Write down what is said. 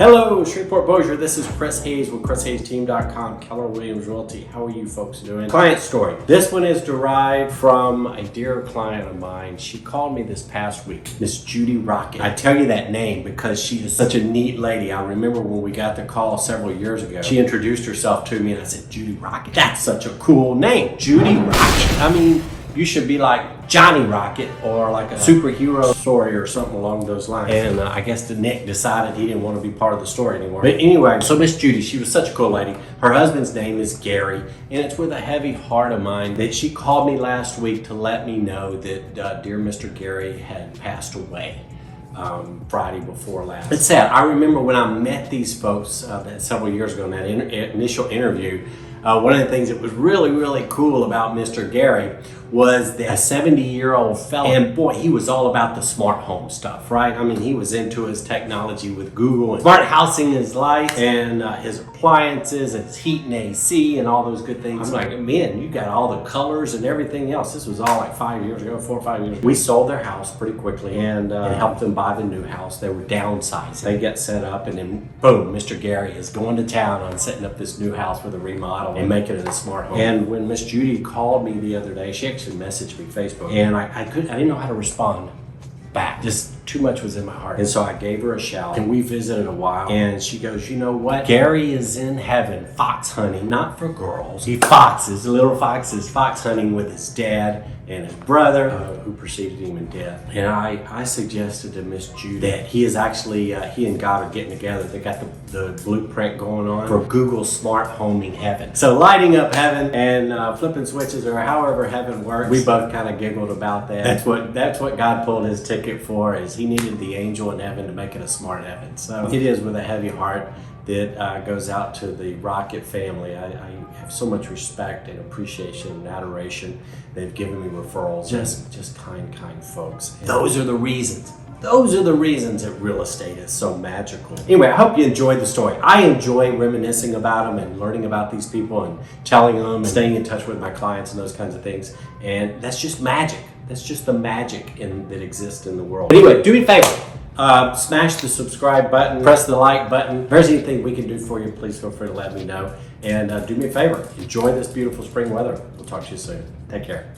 Hello, Shreveport Bossier. This is Chris Hayes with ChrisHayesTeam.com, Keller Williams Realty. How are you folks doing? Client story. This one is derived from a dear client of mine. She called me this past week, Miss Judy Rocket. I tell you that name because she is such a neat lady. I remember when we got the call several years ago, she introduced herself to me and I said, Judy Rocket, that's such a cool name, Judy Rocket. I mean, you should be like Johnny Rocket or like a superhero story or something along those lines. And I guess the Nick decided he didn't want to be part of the story anymore. But anyway, so Miss Judy, she was such a cool lady. Her husband's name is Gary, and it's with a heavy heart of mine that she called me last week to let me know that dear Mr. Gary had passed away. Friday before last. It's sad. I remember when I met these folks several years ago in that initial interview, one of the things that was really, really cool about Mr. Gary was that a 70-year-old fella, and boy, he was all about the smart home stuff, right? I mean, he was into his technology with Google and smart housing his lights and his appliances and his heat and AC and all those good things. I'm like, man, you got all the colors and everything else. This was all like 5 years ago, 4 or 5 years ago. We sold their house pretty quickly and helped them buy the new house. They were downsizing. They get set up and then boom, Mr. Gary is going to town on setting up this new house with a remodel and making it a smart home. And when Miss Judy called me the other day, she actually messaged me Facebook, and I didn't know how to respond back. Just too much was in my heart. And so I gave her a shout, and we visited a while, and she goes, you know what? Gary is in heaven fox hunting, not for girls. He foxes, little foxes, fox hunting with his dad and his brother, who preceded him in death. And I suggested to Miss Judy that he is actually, he and God are getting together. They got the blueprint going on for Google Smart Homing Heaven. So lighting up heaven and flipping switches, or however heaven works. We both kind of giggled about that. That's what God pulled his ticket for, is he needed the angel in heaven to make it a smart heaven. So it is with a heavy heart that goes out to the Rocket family. I have so much respect and appreciation and adoration. They've given me referrals. Just kind folks. And those are the reasons. Those are the reasons that real estate is so magical. Anyway, I hope you enjoyed the story. I enjoy reminiscing about them and learning about these people and telling them and staying in touch with my clients and those kinds of things. And that's just magic. That's just the magic that exists in the world. But anyway, do me a favor. Smash the subscribe button, press the like button. If there's anything we can do for you, please feel free to let me know. And do me a favor, enjoy this beautiful spring weather. We'll talk to you soon. Take care.